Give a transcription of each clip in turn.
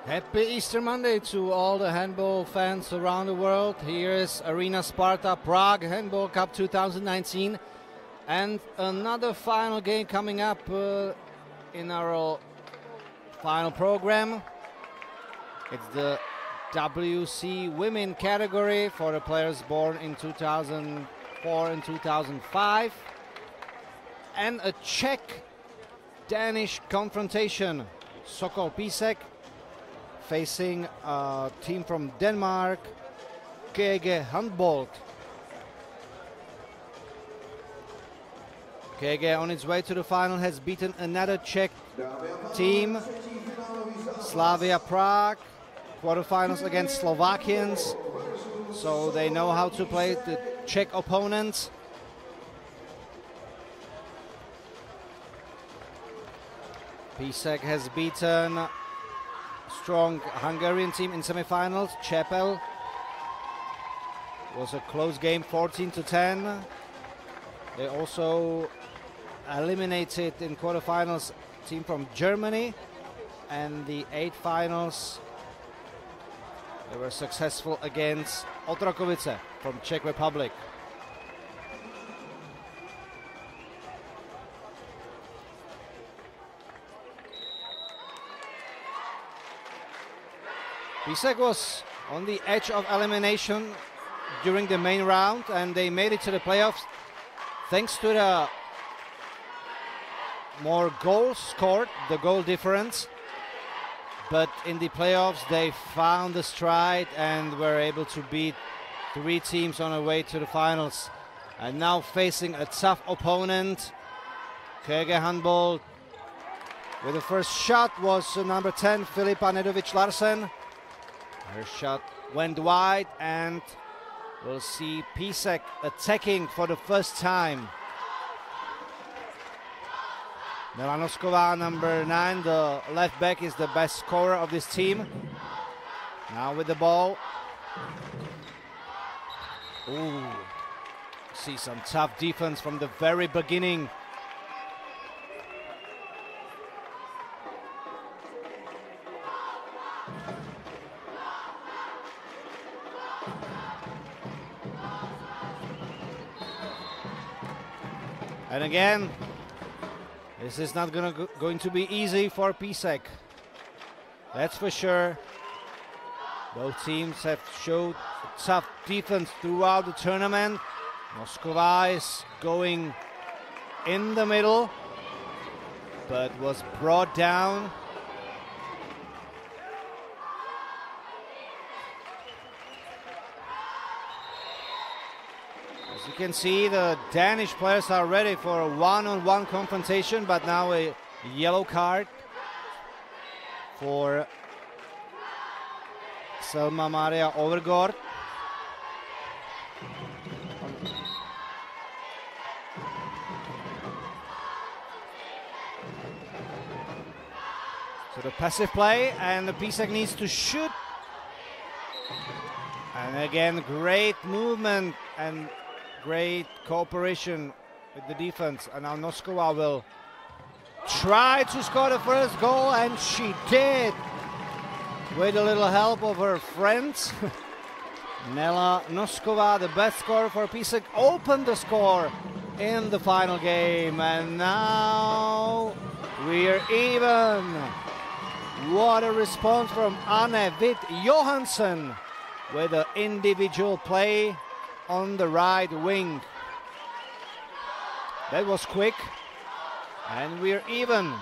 Happy Easter Monday to all the handball fans around the world. Here is Arena Sparta Prague Handball Cup 2019 and another final game coming up in our final program. It's the WC Women category for the players born in 2004 and 2005, and a Czech-Danish confrontation. SOKOL PÍSEK facing a team from Denmark, KOGE HANDBOLD. KOGE on its way to the final has beaten another Czech team, Slavia Prague, quarterfinals against Slovakians, so they know how to play the Czech opponents. PÍSEK has beaten strong Hungarian team in semifinals. Chapel was a close game, 14-10. They also eliminated in quarterfinals team from Germany, and the 8 finals they were successful against Otrokovice from Czech Republic. PÍSEK was on the edge of elimination during the main round, and they made it to the playoffs thanks to the more goals scored, the goal difference. But in the playoffs they found the stride and were able to beat 3 teams on their way to the finals. And now facing a tough opponent, KOGE HANDBOLD. With the first shot was number 10, Filipa Nedovic-Larsen. Her shot went wide, and we'll see PÍSEK attacking for the first time. Milanosková, number 9, the left back, is the best scorer of this team. Now with the ball. Ooh, see some tough defense from the very beginning. And again, this is not going to be easy for PÍSEK. That's for sure. Both teams have showed tough defense throughout the tournament. Nosková is going in the middle, but was brought down. As you can see, the Danish players are ready for a one-on-one confrontation, but now a yellow card for Selma Maria Overgaard. So the passive play, and the PÍSEK needs to shoot. And again, great movement and great cooperation with the defense. And now Nosková will try to score the first goal, and she did, with a little help of her friends. Nela Nosková, the best scorer for PÍSEK, opened the score in the final game, and now we're even. What a response from Anne Witt Johansson with an individual play on the right wing. That was quick, and we're even.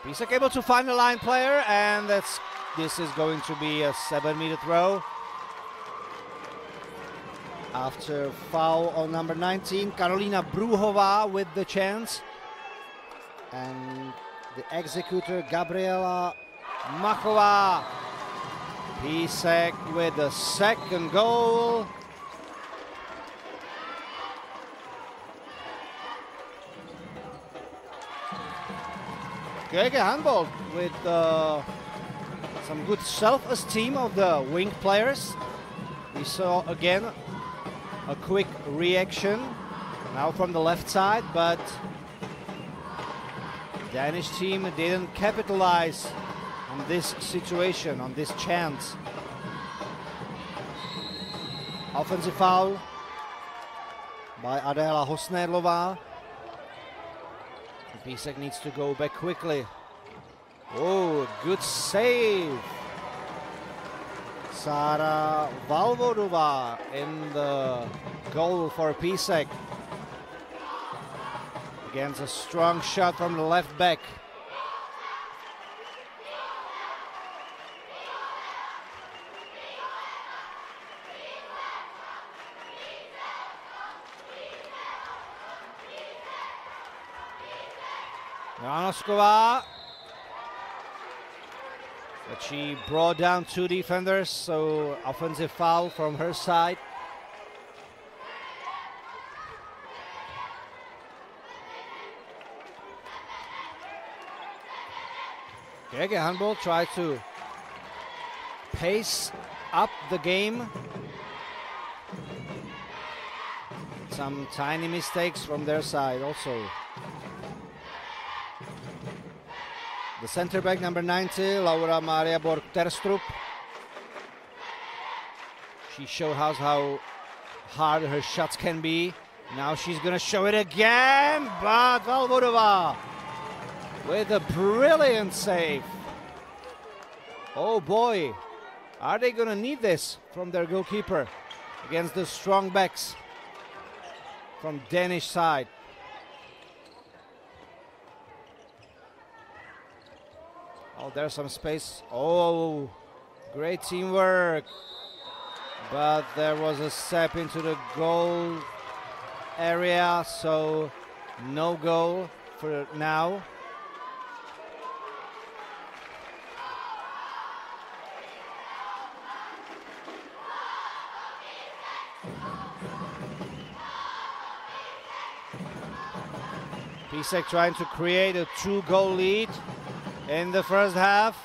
PÍSEK able to find a line player, and this is going to be a 7-meter throw. After foul on number 19, Karolina Bruhová with the chance. And the executor, Gabriela Machová. PÍSEK with the second goal. KOGE handball with some good self-esteem of the wing players. We saw again a quick reaction now from the left side, but Danish team didn't capitalize on this situation, on this chance. Offensive foul by Adela Hosnerlová. PÍSEK needs to go back quickly. Oh, good save. Sara Valvodová in the goal for PÍSEK. Against a strong shot from the left back. Janosková, but she brought down two defenders, so offensive foul from her side. KOGE handball tried to pace up the game. Some tiny mistakes from their side also. The center back, number 90, Laura Maria Borg-Terstrup. She showed us how hard her shots can be. Now she's gonna show it again, but Valvodová with a brilliant save. Oh boy, are they gonna need this from their goalkeeper against the strong backs from Danish side. Oh, there's some space. Oh, great teamwork. But there was a step into the goal area, so no goal for now. PÍSEK trying to create a 2-goal lead in the first half.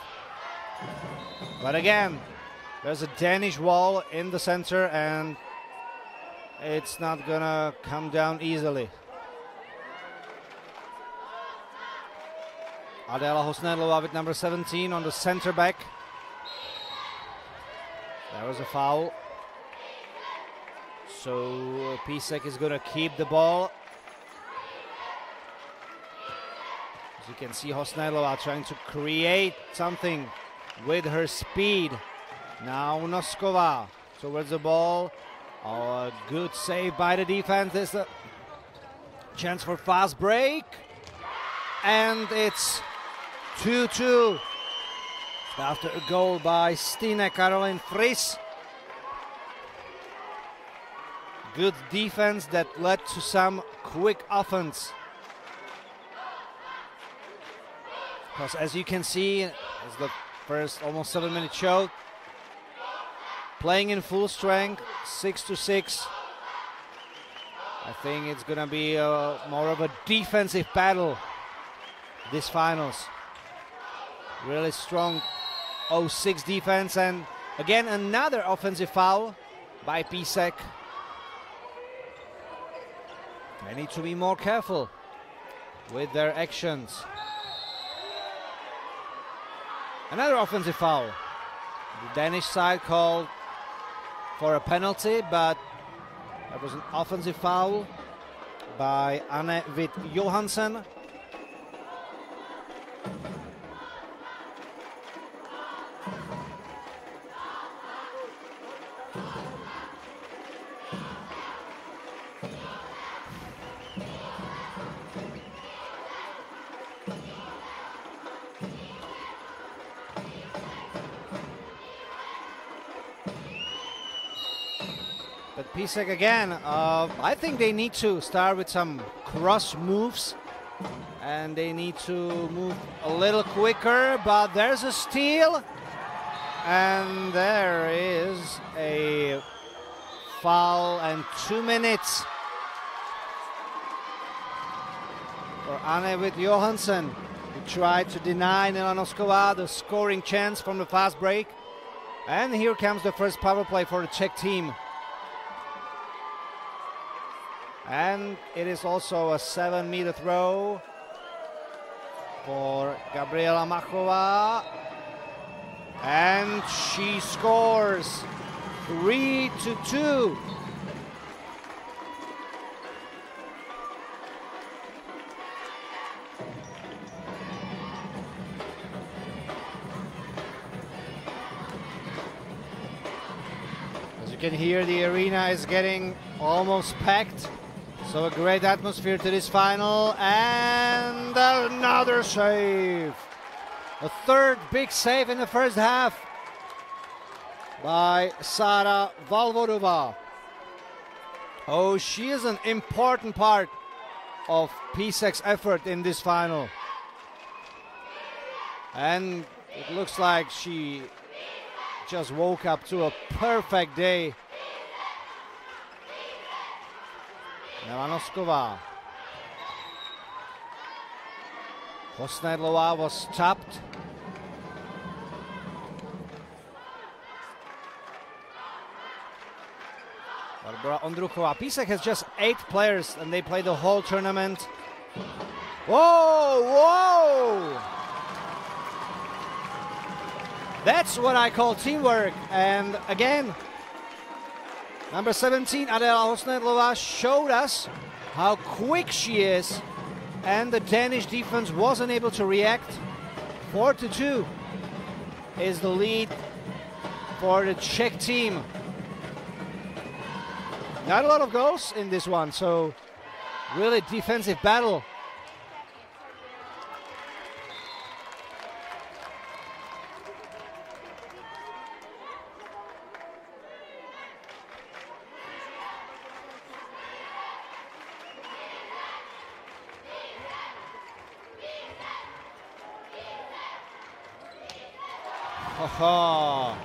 But again, there's a Danish wall in the center and it's not gonna come down easily. Adela Hosnerlová with number 17 on the center back. There was a foul. So PÍSEK is gonna keep the ball. As you can see, Hosnerlová trying to create something with her speed. Now Nosková towards the ball. Oh, a good save by the defense. There's a chance for fast break. And it's 2-2 after a goal by Stine Caroline Friis. Good defense that led to some quick offense. Because as you can see, as the first almost 7-minute show, playing in full strength, 6-6. I think it's gonna be more of a defensive battle this finals. Really strong 0-6 defense, and again another offensive foul by PÍSEK. They need to be more careful with their actions. Another offensive foul. The Danish side called for a penalty, but that was an offensive foul by Anne Witt Johansen. But PÍSEK again, I think they need to start with some cross moves and they need to move a little quicker, but there's a steal and there is a foul and 2 minutes for Anne Witt Johansen. He tried to deny Nelanoskova the scoring chance from the fast break. And here comes the first power play for the Czech team. And it is also a 7-meter throw for Gabriela Machova. And she scores 3-2. As you can hear, the arena is getting almost packed. So a great atmosphere to this final, and another save. A third big save in the first half by Sara Valvodova. Oh, she is an important part of PÍSEK's effort in this final. And it looks like she just woke up to a perfect day. Nelanoskova. Hosnedlova was tapped. Barbara Ondruchova. PÍSEK has just 8 players and they play the whole tournament. Whoa, whoa! That's what I call teamwork. And again, number 17, Adela Hosnedlova, showed us how quick she is, and the Danish defense wasn't able to react. 4-2 is the lead for the Czech team. Not a lot of goals in this one, so really defensive battle. Oh,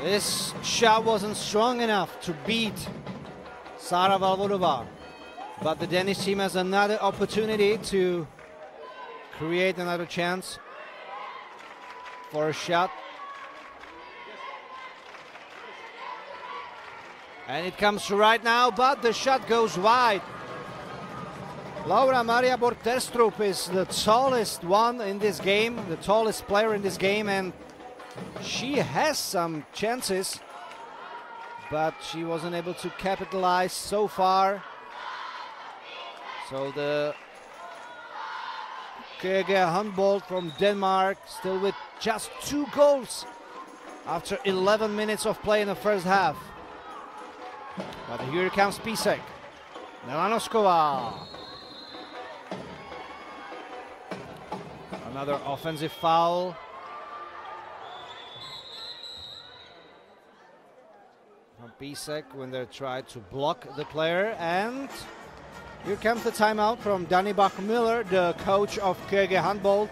this shot wasn't strong enough to beat Sara Valvodova, but the Danish team has another opportunity to create another chance for a shot. And it comes right now, but the shot goes wide. Laura Maria Borterstrup is the tallest one in this game, the tallest player in this game, and she has some chances, but she wasn't able to capitalize so far. So the KOGE HANDBOLD from Denmark still with just 2 goals after 11 minutes of play in the first half. But here comes PÍSEK. Nelanoskova. Another offensive foul. From PÍSEK when they try to block the player. And here comes the timeout from Danny Bach-Miller, the coach of KOGE HANDBOLD.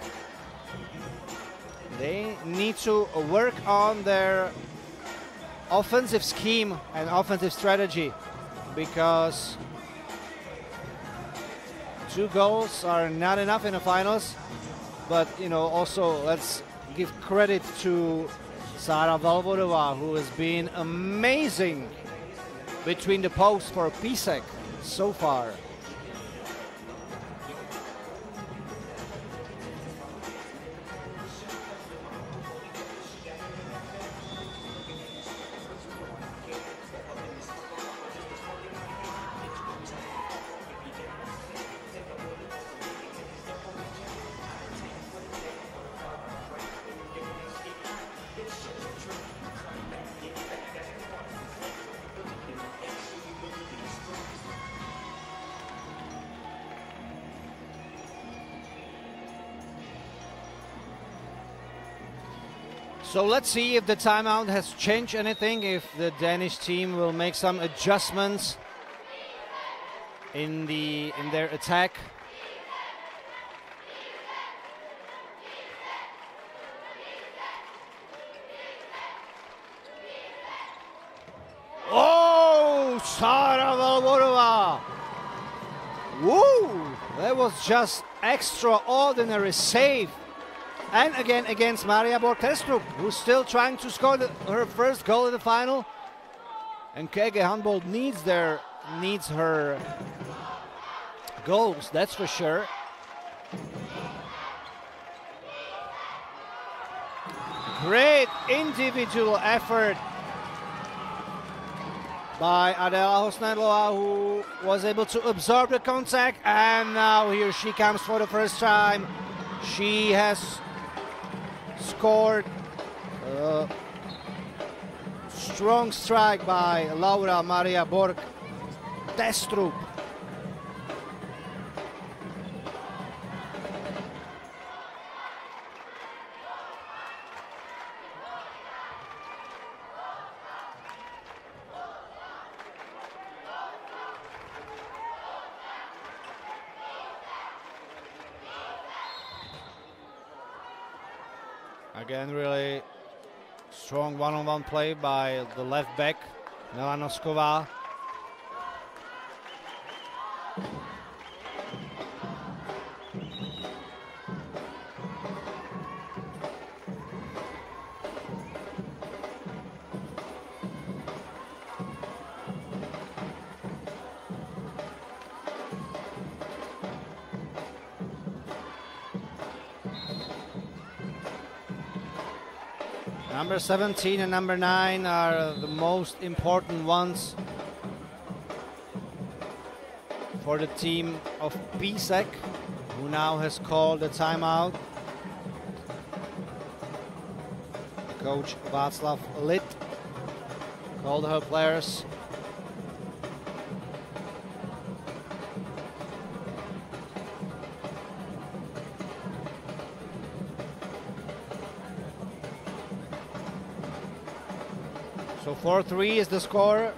They need to work on their offensive scheme and offensive strategy, because 2 goals are not enough in the finals. But, you know, also let's give credit to Sara Valvodova, who has been amazing between the posts for PÍSEK so far. So let's see if the timeout has changed anything, if the Danish team will make some adjustments in their attack. Oh, Sara Valvodova! Woo! That was just extraordinary save. And again against Maria Borg-Testrup, who's still trying to score her first goal in the final. And KOGE HANDBOLD needs her goals, that's for sure. Great individual effort by Adela Hosnaidlova, who was able to absorb the contact, and now here she comes for the first time. She has scored a strong strike by Laura Maria Borg-Testrup. Again, really strong one-on-one play by the left back, Milanosková. Number 17 and number 9 are the most important ones for the team of PÍSEK, who now has called a timeout. Coach Václav Lid called her players. So 4-3 is the score.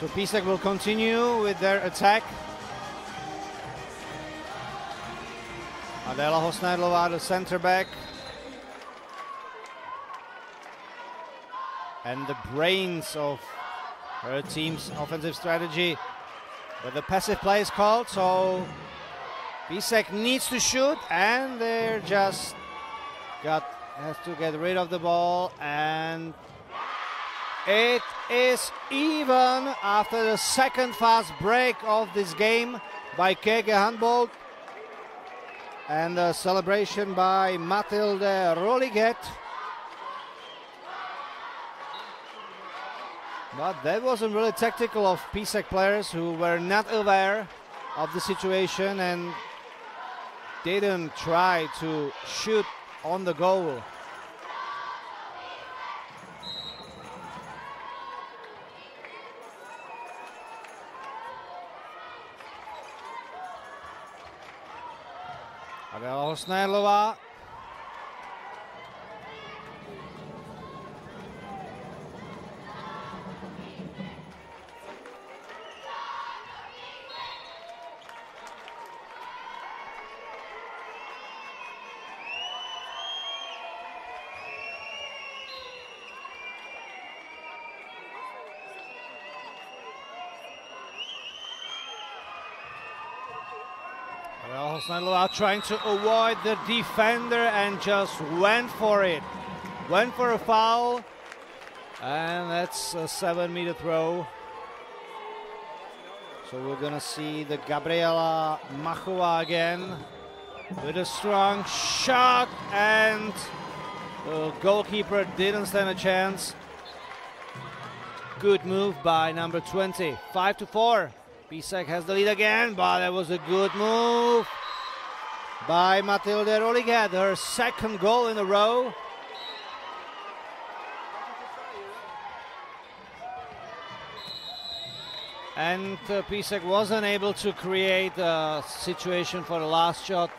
So PÍSEK will continue with their attack. Adela Hosnaidlova, the center back, and the brains of her team's offensive strategy. But the passive play is called, so PÍSEK needs to shoot, and they're just has to get rid of the ball, and it is even after the second fast break of this game by KOGE HANDBOLD. And a celebration by Mathilde Roliget. But that wasn't really tactical of PÍSEK players, who were not aware of the situation and didn't try to shoot on the goal. Adela Hosnaidlova. Hosnaidlova trying to avoid the defender and just went for it. Went for a foul, and that's a 7-meter throw. So we're gonna see the Gabriela Machova again with a strong shot, and the goalkeeper didn't stand a chance. Good move by number 20. 5-4. PÍSEK has the lead again, but that was a good move by Mathilde Roliget, her second goal in a row. And PÍSEK wasn't able to create a situation for the last shot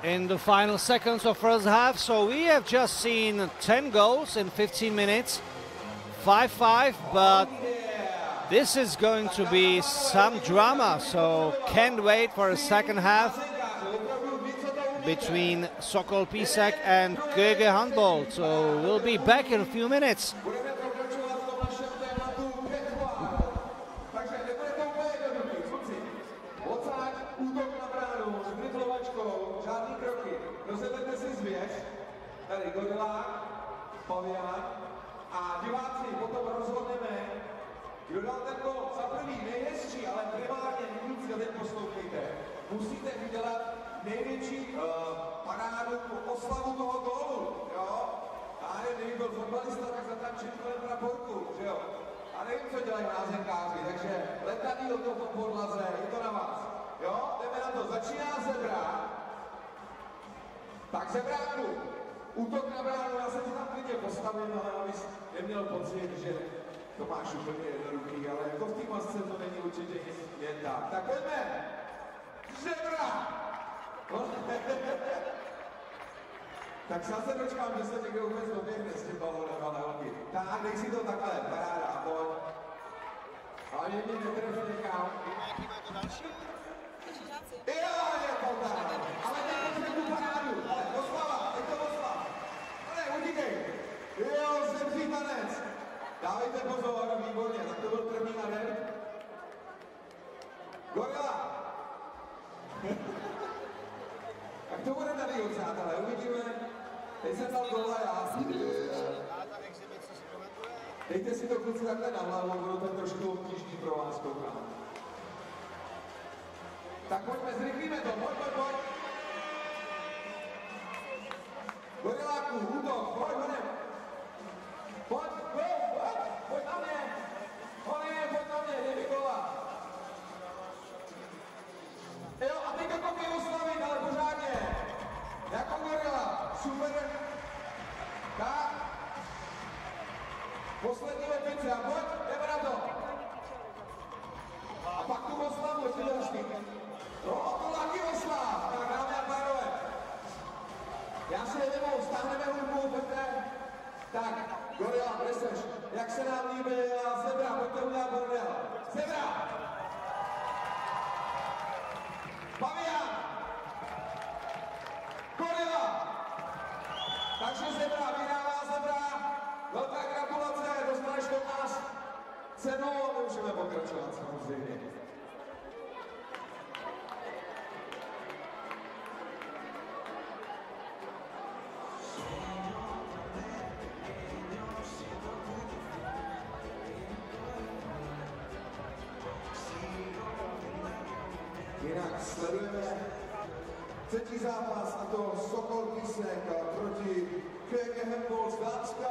in the final seconds of first half. So we have just seen 10 goals in 15 minutes, 5-5, but This is going to be some drama, so can't wait for a second half between SOKOL PÍSEK and KOGE HANDBOLD. So we'll be back in a few minutes. A diváci, potom rozhodneme, kdo dal ten gól za první, nejhezčí, ale primárně nic, teď poslouchejte. Musíte udělat největší parádu po oslavu toho gólu, jo? A kdyby byl fotbalista, tak zatančit kolem praporku, že jo? A nevím, co dělají názekáři, takže letadý o tom podlaze, je to na vás. Jo, jdeme na to, začíná zebra. Tak zebráku. Útok na bránu, já se ti tam klidně postavím, ale abys neměl pocit, že to máš úplně jednoduchý, ale jako v té masce to není určitě nic jen tak. Tak pojďme! Žebra! Tak já se dočkám, že se někdo vůbec doběhne s tím balonem, ale holky. Tak, dej si to takhle, paráda, pojď. Ale mě netrefí někam. Jaký má to další? Jo, je to tak. Ale teď potřebuji parádu. Oslava, teď to oslav. Utíkej! Jo, zemří tanec! Dávejte pozor, výborně, tak to byl první nadem. Gorila! Tak to bude tady, přátelé, uvidíme. Teď jsem dal dole, já si... Dejte si to kluci takhle na hlavu, budu to trošku obtížný pro vás, koukám. Tak pojďme, zrychlíme to, pojď! Goriláku, útok, pojď honem! Pojď na mě! Pojď na mě, jde Nikola! Jo, a teď to kopě oslavit, ale pořádně! Jako gorila, super! Tak! Poslední lepice, a pojď, jdeme na to! A pak tu oslavu, jestli to hezky. No, to taky oslav! Tak, dámy a pánové! Já si nevím, stáhneme hudbu, pojďte. Tak, Gorila, kde seš? Jak se nám líbila zebra, pojďte udělat bordel. Zebra! Pavian! Gorila! Takže zebra, vyhrává zebra. Velká gratulace, dostaneš od nás cenu a můžeme pokračovat samozřejmě. Jinak sledujeme třetí zápas, a to SOKOL PÍSEK proti KOGE HANDBOLD z Dánska.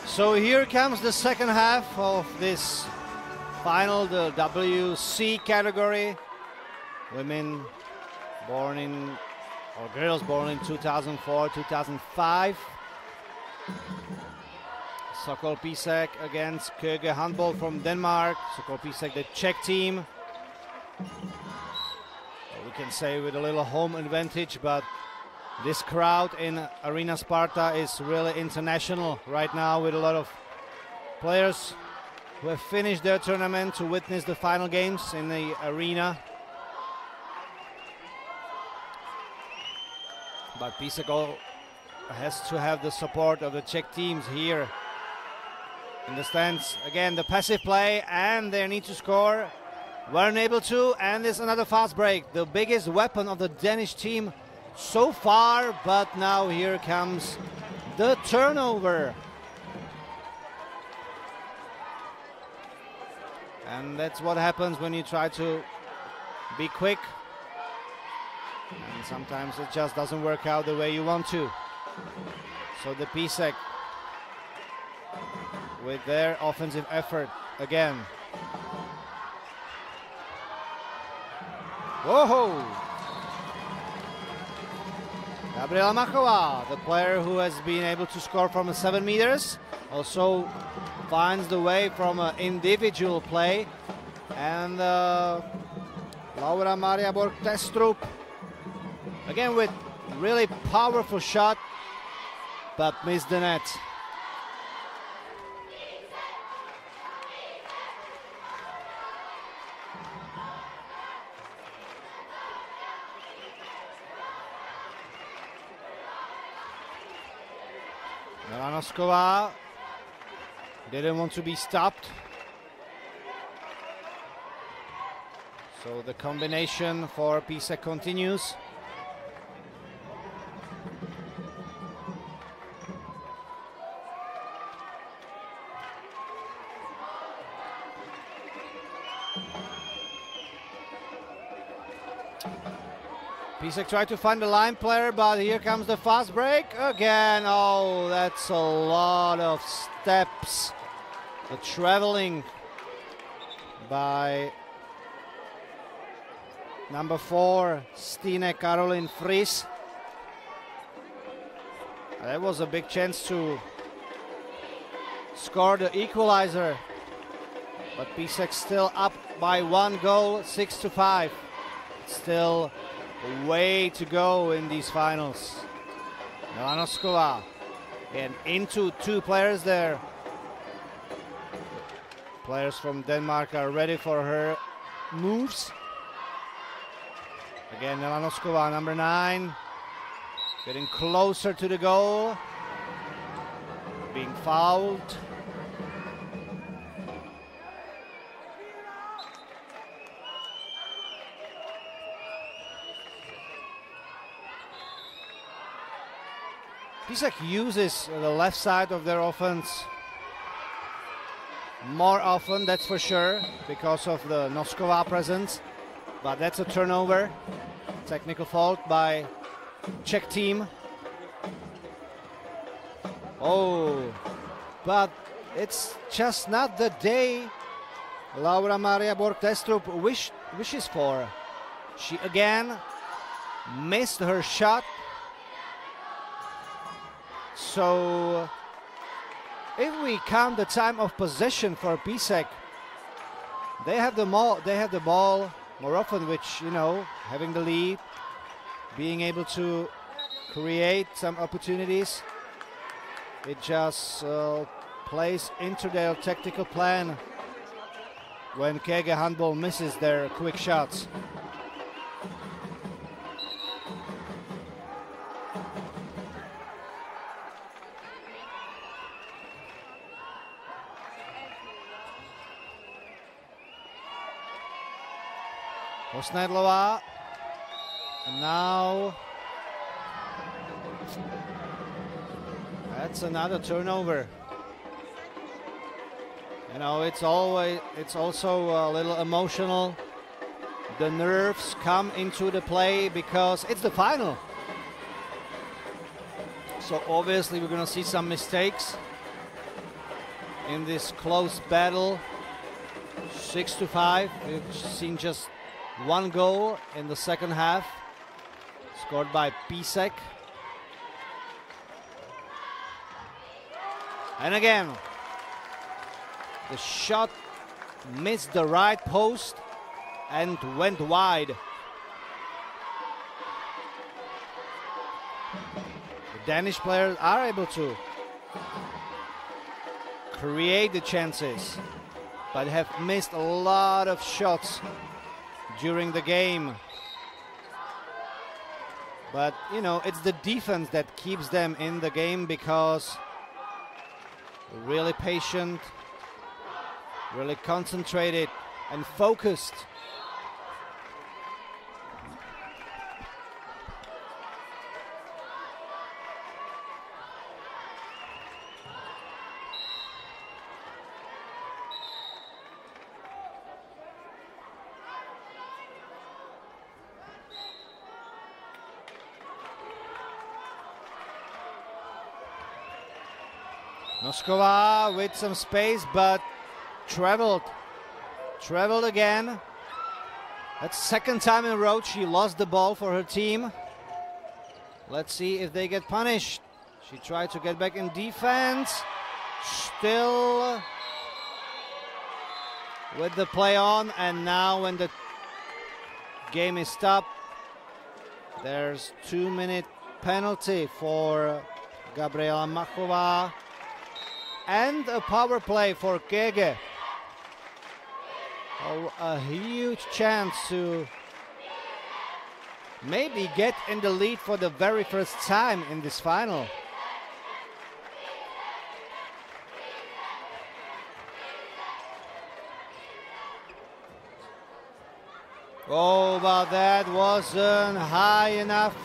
So here comes the second half of this final, the WC category. Women born in, or girls born in 2004, 2005. SOKOL PÍSEK against KOGE HANDBOLD from Denmark. SOKOL PÍSEK, the Czech team. We can say with a little home advantage, but this crowd in Arena Sparta is really international right now, with a lot of players who have finished their tournament to witness the final games in the arena. But PÍSEK has to have the support of the Czech teams here in the stands. Again, the passive play, and they need to score. Weren't able to, and there's another fast break. The biggest weapon of the Danish team so far, but now here comes the turnover. And that's what happens when you try to be quick. And sometimes it just doesn't work out the way you want to. So the PÍSEK with their offensive effort again. Whoa! Gabriela Machová, the player who has been able to score from 7 meters, also finds the way from individual play. And Laura Maria Borg-Testrup, again with really powerful shot, but missed the net. Milanosková didn't want to be stopped. So the combination for PÍSEK continues. PÍSEK tried to find the line player, but here comes the fast break again. Oh, that's a lot of steps. The traveling by number 4, Stine Caroline Fries. That was a big chance to score the equalizer, but PÍSEK still up by 1 goal, 6-5. Still a way to go in these finals. Milanosková and into 2 players there. Players from Denmark are ready for her moves. Again, Milanosková, number 9, getting closer to the goal, being fouled. PÍSEK uses the left side of their offense more often, that's for sure, because of the Nosková presence. But that's a turnover. Technical fault by Czech team. Oh, but it's just not the day Laura Maria Borg-Testrup wishes for. She again missed her shot. So if we count the time of possession for PÍSEK, they have the ball more often, which, you know, having the lead, being able to create some opportunities, it just plays into their tactical plan when KOGE Handball misses their quick shots. Osnedlová, and now that's another turnover. You know, it's also a little emotional. The nerves come into the play because it's the final. So obviously we're gonna see some mistakes in this close battle. 6-5. We've seen just 1 goal in the second half, scored by PÍSEK. And again, the shot missed the right post and went wide. The Danish players are able to create the chances, but have missed a lot of shots during the game. But, you know, it's the defense that keeps them in the game, because really patient, really concentrated and focused. Nosková with some space, but traveled again. That's second time in a row she lost the ball for her team. Let's see if they get punished. She tried to get back in defense. Still with the play on, and now when the game is stopped, there's 2-minute penalty for Gabriela Machová and a power play for KOGE. Oh, a huge chance to maybe get in the lead for the very first time in this final. Oh, but that wasn't high enough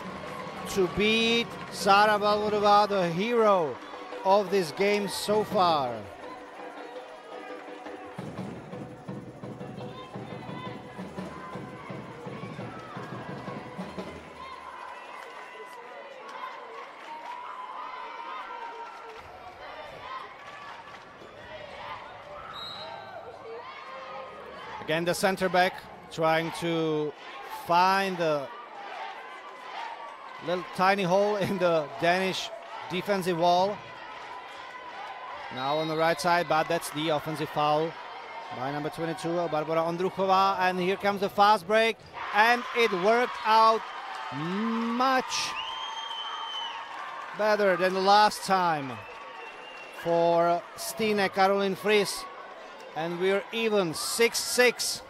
to beat Sara Valvodová, the hero of this game so far. Again, the center back trying to find a little tiny hole in the Danish defensive wall. Now on the right side, but that's the offensive foul by number 22, Barbora Ondruchová. And here comes the fast break, and it worked out much better than the last time for Stine Caroline Fries. And we're even 6-6.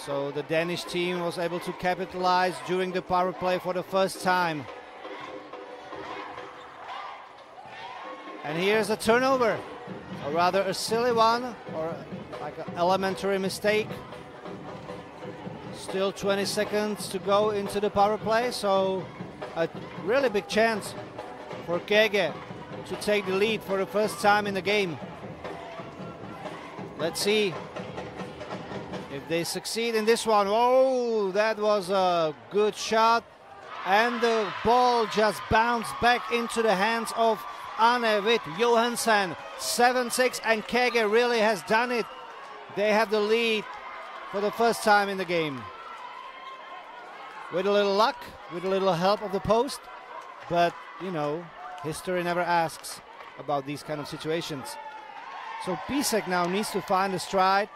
So the Danish team was able to capitalize during the power play for the first time. And here's a turnover, or rather a silly one, or like an elementary mistake. Still 20 seconds to go into the power play, so a really big chance for KOGE to take the lead for the first time in the game. Let's see if they succeed in this one. Oh, that was a good shot, and the ball just bounced back into the hands of Anne Witt Johansen. 7-6, and KOGE really has done it. They have the lead for the first time in the game. With a little luck, with a little help of the post, but you know, history never asks about these kind of situations. So PÍSEK now needs to find a stride.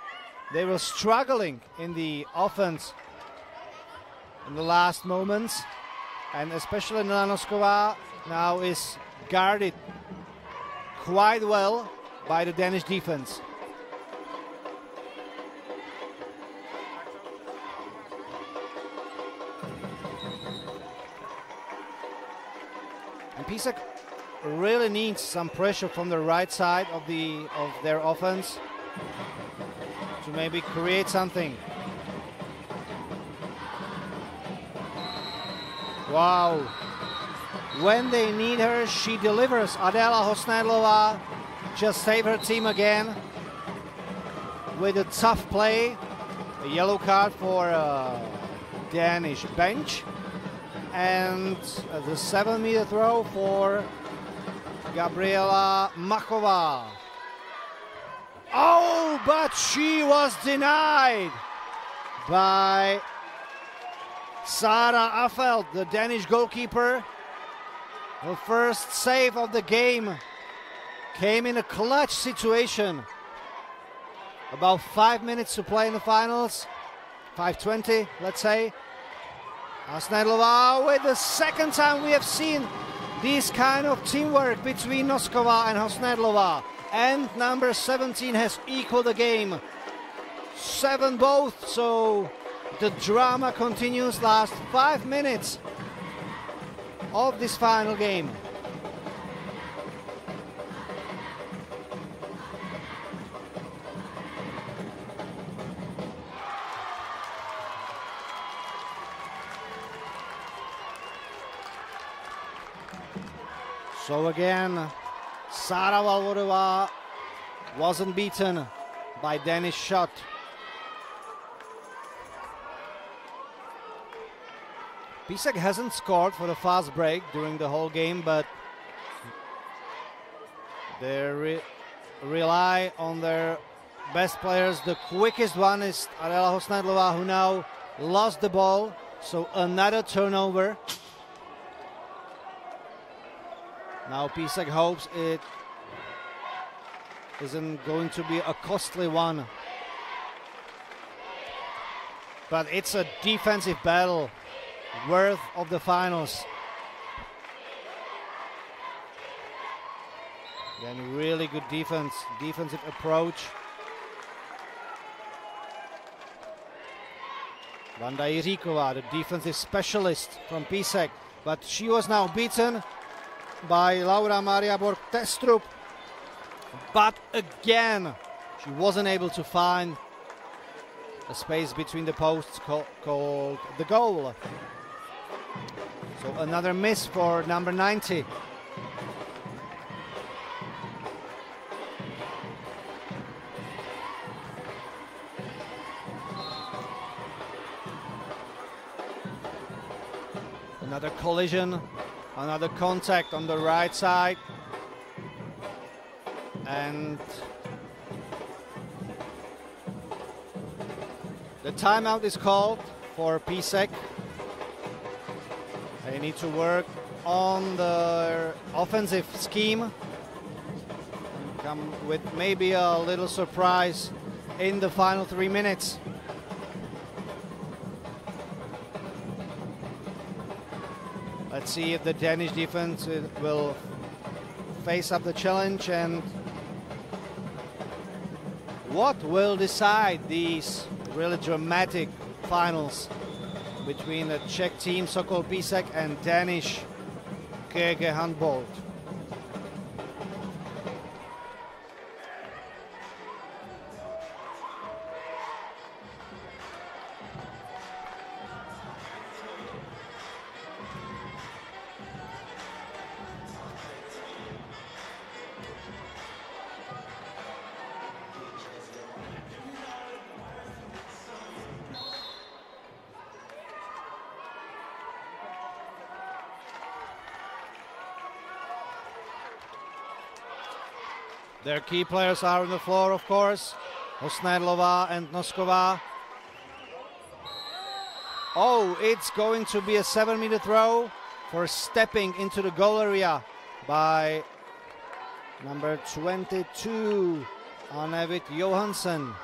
They were struggling in the offense in the last moments, and especially Noskova now is guarded quite well by the Danish defense. And PÍSEK really needs some pressure from the right side of their offense to maybe create something. Wow. When they need her, she delivers. Adela Hosnedlova just saved her team again with a tough play. A yellow card for Danish bench. And the 7-meter throw for Gabriela Machová. Oh, but she was denied by Sara Affelt, the Danish goalkeeper. The first save of the game came in a clutch situation. About 5 minutes to play in the finals. 5:20, let's say. Hosnedlova with the second time we have seen this kind of teamwork between Noskova and Hosnedlova. And number 17 has equaled the game. 7 both, so the drama continues. Last 5 minutes of this final game. So again, Sara Valvodová wasn't beaten by Danish shot. PÍSEK hasn't scored for the fast break during the whole game, but they rely on their best players. The quickest one is Adela Hosnedlova, who now lost the ball So another turnover. Now PÍSEK hopes it isn't going to be a costly one. But it's a defensive battle worth of the finals. Again, really good defensive approach. Vanda Jiříková, the defensive specialist from PÍSEK, but she was now beaten by Laura Maria Borg-Testrup. But again, she wasn't able to find a space between the posts called the goal. So another miss for number 90. Another collision, another contact on the right side. And the timeout is called for PÍSEK. They need to work on the offensive scheme and come with maybe a little surprise in the final 3 minutes. Let's see if the Danish defense will face up the challenge and what will decide these really dramatic finals between the Czech team SOKOL PÍSEK and Danish KOGE HANDBOLD. Their key players are on the floor, of course. Osnedlová and Nosková. Oh, it's going to be a 7-meter throw for stepping into the goal area by number 22, Anne-Vit Johansen.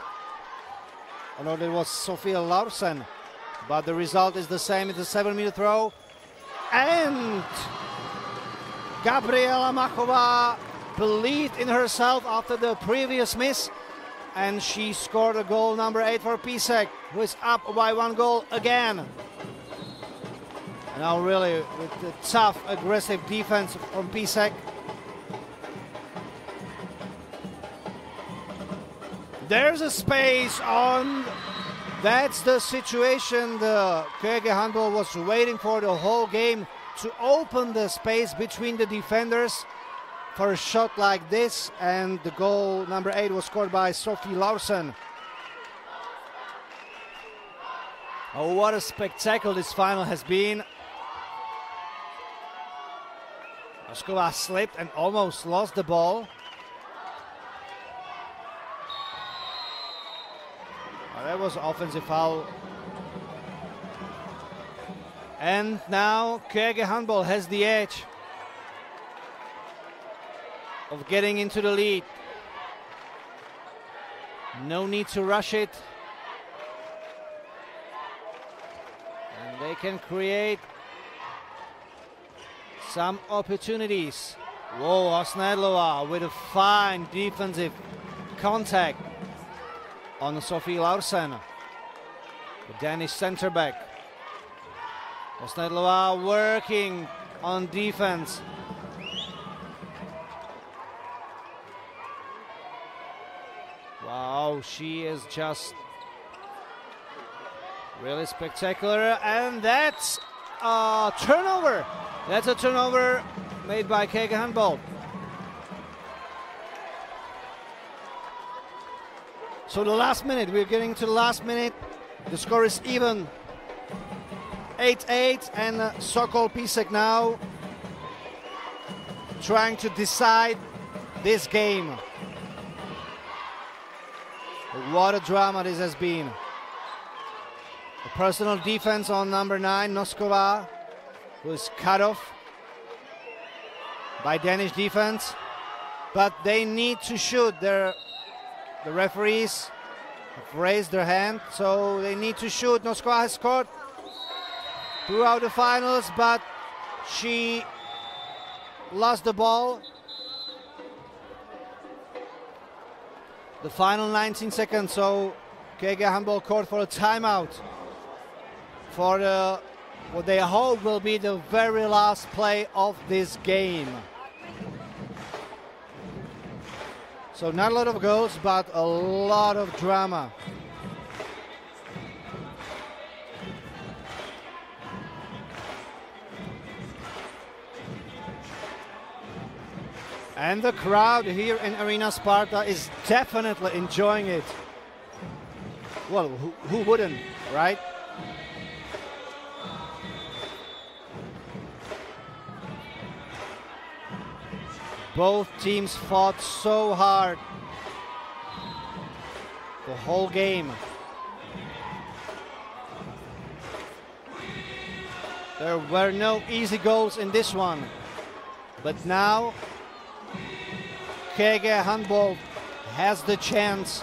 Oh no, that was Sofia Larsen. But the result is the same. It's a 7-meter throw. And Gabriela Machová believed in herself after the previous miss, and she scored a goal number 8 for PÍSEK, who is up by 1 goal again. And now really with the tough, aggressive defense from PÍSEK. There's a space on. That's the situation the KOGE Handball was waiting for the whole game, to open the space between the defenders for a shot like this, and the goal number 8 was scored by Sophie Larsen. Oh, what a spectacle this final has been. Nosková slipped and almost lost the ball. Oh, that was an offensive foul. And now KOGE Handball has the edge of getting into the lead. No need to rush it. And they can create some opportunities. Whoa, Osnedlová with a fine defensive contact on Sophie Larsen, the Danish center back. Osnedlová working on defense. Wow, she is just really spectacular, and that's a turnover. That's a turnover made by KOGE Handball. So the last minute, we're getting to the last minute. The score is even, 8-8, and SOKOL PÍSEK now trying to decide this game. What a drama this has been. A personal defense on number 9, Noskova, who is cut off by Danish defense. But they need to shoot. The referees have raised their hand, so they need to shoot. Noskova has scored throughout the finals, but she lost the ball. The final 19 seconds, so KOGE Handball called for a timeout for what they hope will be the very last play of this game. So not a lot of goals, but a lot of drama. And the crowd here in Arena Sparta is definitely enjoying it. Well, who wouldn't, right? Both teams fought so hard the whole game. There were no easy goals in this one, but now KOGE Handball has the chance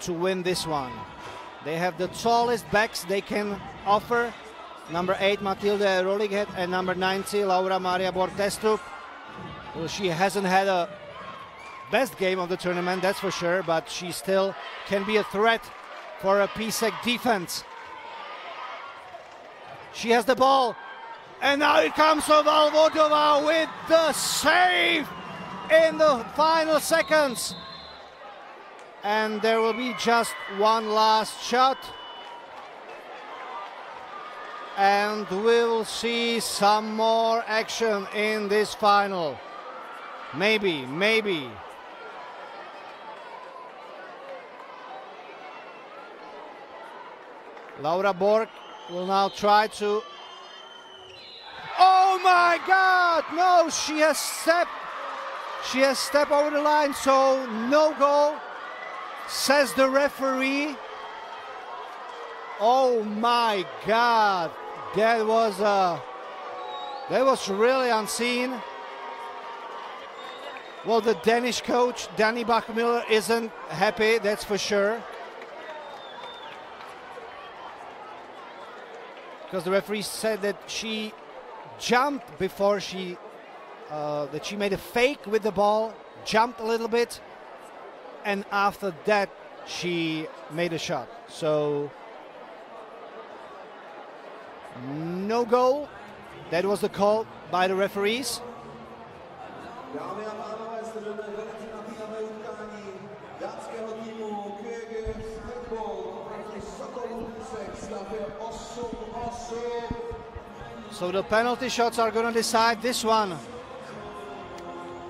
to win this one. They have the tallest backs they can offer. Number 8 Matilde Rolighet and number 90 Laura Maria Bortestrup. Well, she hasn't had a best game of the tournament, that's for sure, but she still can be a threat for a PÍSEK defense. She has the ball, and now it comes from Valvodova with the save in the final seconds. And there will be just one last shot. And we'll see some more action in this final. Maybe. Laura Borg will now try to... Oh my God! No, she has stepped over the line, so no goal, says the referee. Oh my God, that was really unseen. Well, the Danish coach, Danny Bachmiller, isn't happy, that's for sure. Because the referee said that she jumped before that she made a fake with the ball, jumped a little bit, and after that she made a shot. So no goal. That was the call by the referees. Dámy a pánové, sledujeme velice napínavé utkání dánského týmu KOGE Handball proti Sokolu PÍSEK. Stav je 8-8. So the penalty shots are going to decide this one.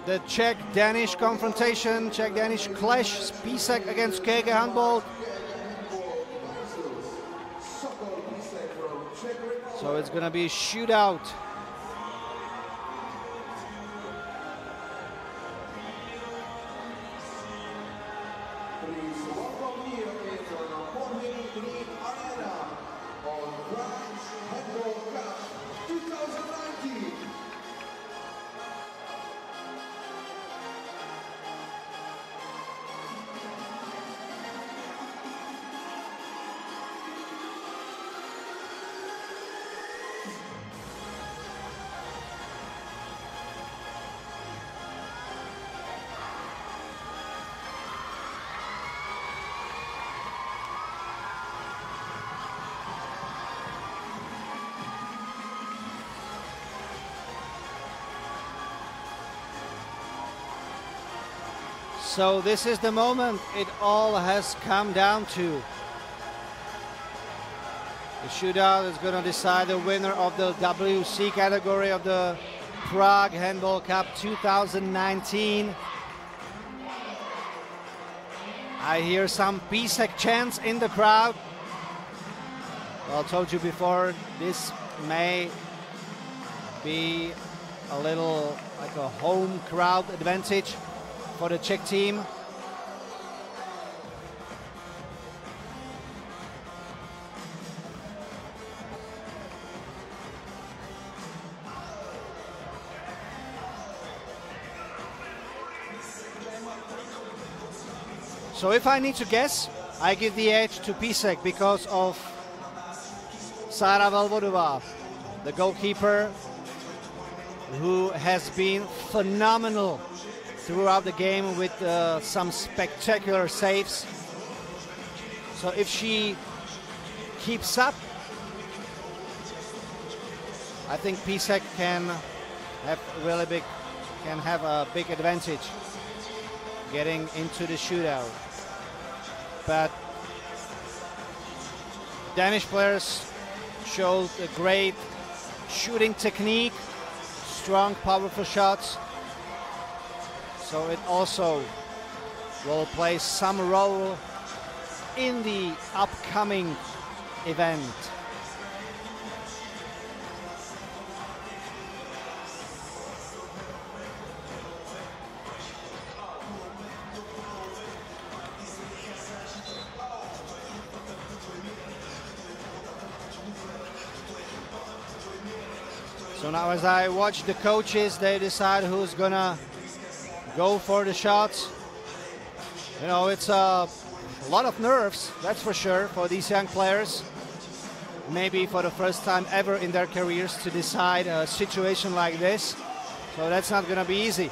The Czech-Danish confrontation, Czech-Danish clash, PÍSEK against KOGE Handball. So it's going to be a shootout. So this is the moment it all has come down to. The shootout is going to decide the winner of the WC category of the Prague Handball Cup 2019. I hear some PÍSEK chants in the crowd. Well, I told you before, this may be a little like a home crowd advantage for the Czech team. So if I need to guess, I give the edge to PÍSEK because of Sára Velvodová, the goalkeeper, who has been phenomenal throughout the game with some spectacular saves. So if she keeps up, I think PÍSEK can have a big advantage getting into the shootout. But Danish players showed a great shooting technique, strong, powerful shots. So it also will play some role in the upcoming event. So now as I watch the coaches, they decide who's gonna go for the shots. You know, it's a lot of nerves, that's for sure, for these young players. Maybe for the first time ever in their careers to decide a situation like this. So that's not gonna be easy.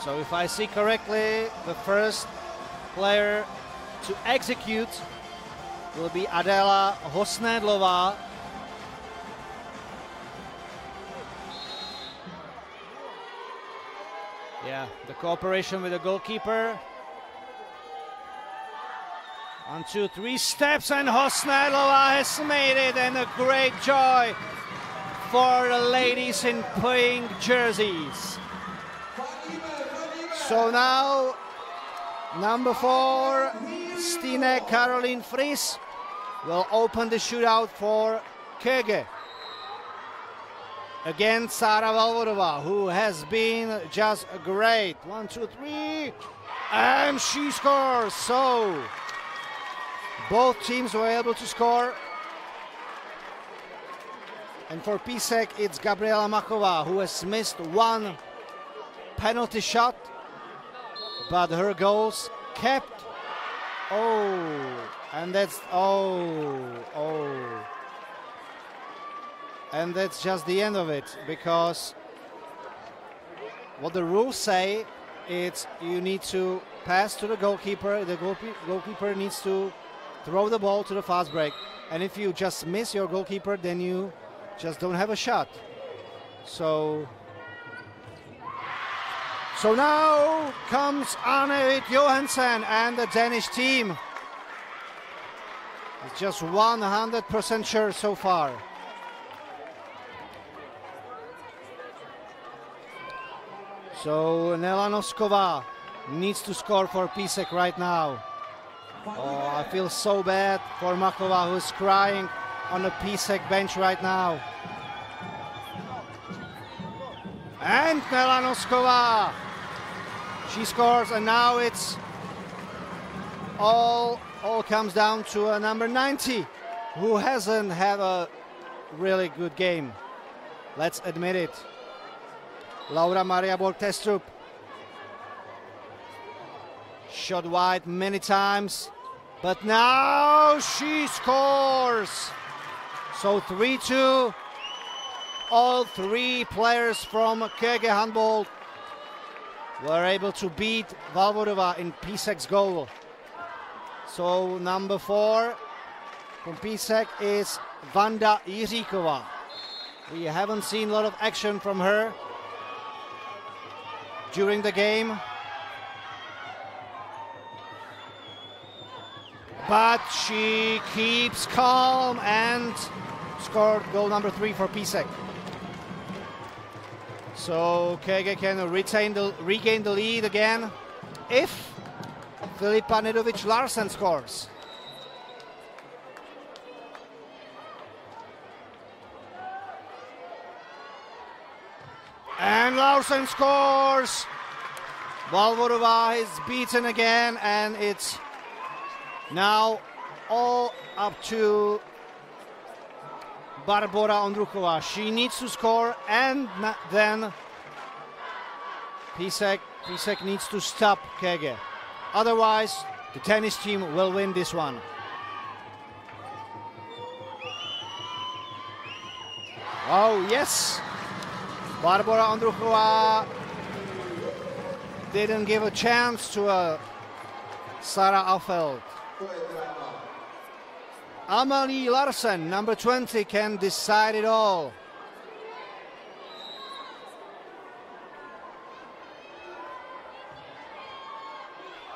So if I see correctly, the first player to execute will be Adela Hosnédlová. Yeah, the cooperation with the goalkeeper. 1, 2, 3 steps, and Hosnédlová has made it, and a great joy for the ladies in pink jerseys. So now, number 4, Stine Caroline Friis, will open the shootout for KOGE against Sára Velvodová, who has been just great. 1, 2, 3, and she scores. So both teams were able to score. And for PÍSEK, it's Gabriela Machová, who has missed one penalty shot, but her goals kept. And that's and that's just the end of it, because what the rules say, it's you need to pass to the goalkeeper. The goalkeeper needs to throw the ball to the fast break, and if you just miss your goalkeeper, then you just don't have a shot. So now comes Arne Johansen and the Danish team. It's just 100% sure so far. So Nela Nosková needs to score for PÍSEK right now. Oh, I feel so bad for Machová, who's crying on the PÍSEK bench right now. And Nela Nosková, she scores, and now it's all comes down to a number 90, who hasn't had a really good game. Let's admit it. Laura Maria Borg-Testrup shot wide many times, but now she scores. So 3-2. All three players from KOGE HANDBOLD were able to beat Velvodová in PÍSEK's goal. So number 4 from PÍSEK is Vanda Jiříková. We haven't seen a lot of action from her during the game, but she keeps calm and scored goal number 3 for PÍSEK. So KOGE can regain the lead again if Filipa Nedovič Larsen scores. And Larsen scores! Valvorova is beaten again, and it's now all up to Barbora Ondruchova. She needs to score, and then PÍSEK needs to stop KOGE. Otherwise, the tennis team will win this one. Oh, yes! Barbora Ondruchova didn't give a chance to Sara Affelt. Amalie Larsen, number 20, can decide it all.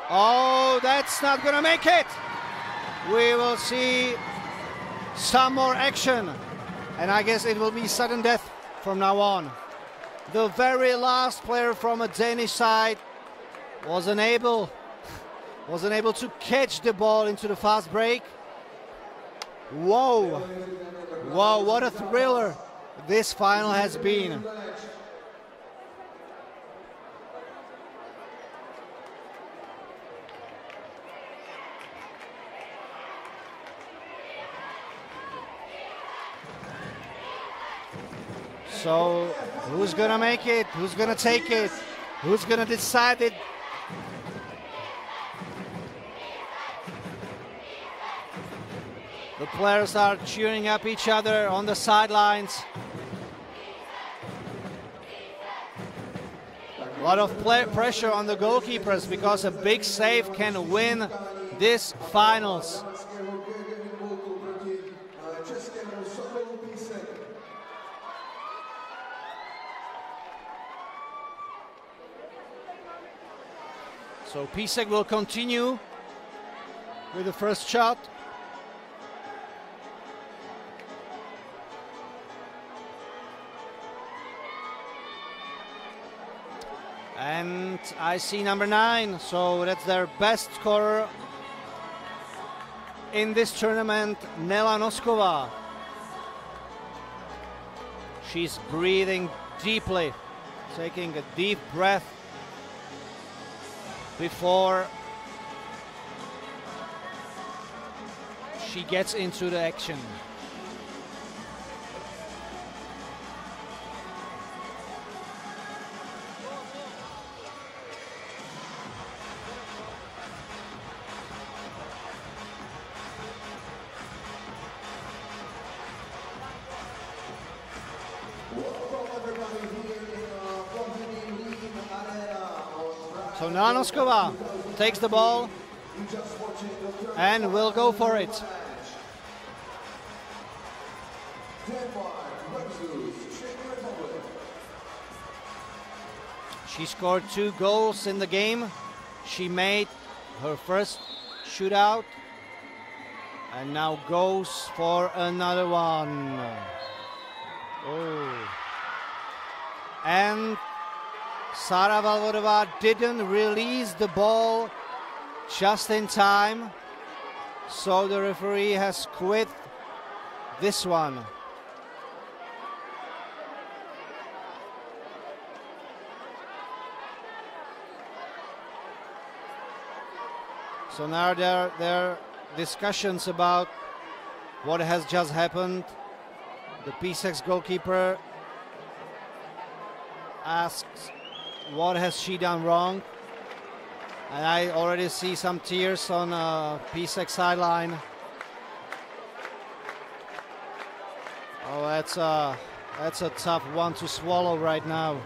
Oh, that's not gonna make it! We will see some more action, and I guess it will be sudden death from now on. The very last player from a Danish side wasn't able to catch the ball into the fast break. Whoa! Wow, what a thriller this final has been. So, who's gonna make it? Who's gonna take it? Who's gonna decide it? The players are cheering up each other on the sidelines. A lot of pressure on the goalkeepers because a big save can win this finals. So PÍSEK will continue with the first shot. And I see number 9, so that's their best scorer in this tournament, Nela Noskova. She's breathing deeply, taking a deep breath before she gets into the action. So Noskova takes the ball and will go for it. She scored 2 goals in the game. She made her first shootout and now goes for another one. Oh. And Sara Valvorova didn't release the ball just in time, so the referee has quit this one. So now there are discussions about what has just happened. The PÍSEK's goalkeeper asks, what has she done wrong? And I already see some tears on PÍSEK sideline. Oh, that's a tough one to swallow right now.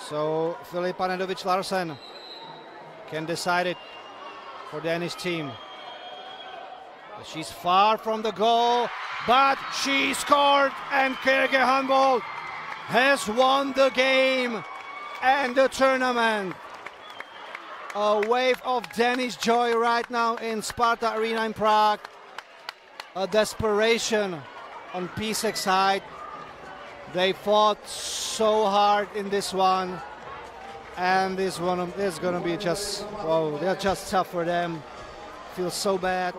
So Filippa Nedovic Larsen can decide it for Danish team. She's far from the goal, but she scored, and KOGE HANDBOLD has won the game and the tournament. A wave of Danish joy right now in Sparta Arena in Prague. A desperation on PÍSEK side. They fought so hard in this one, and this one is going to be just, whoa, they're just tough for them. Feels so bad.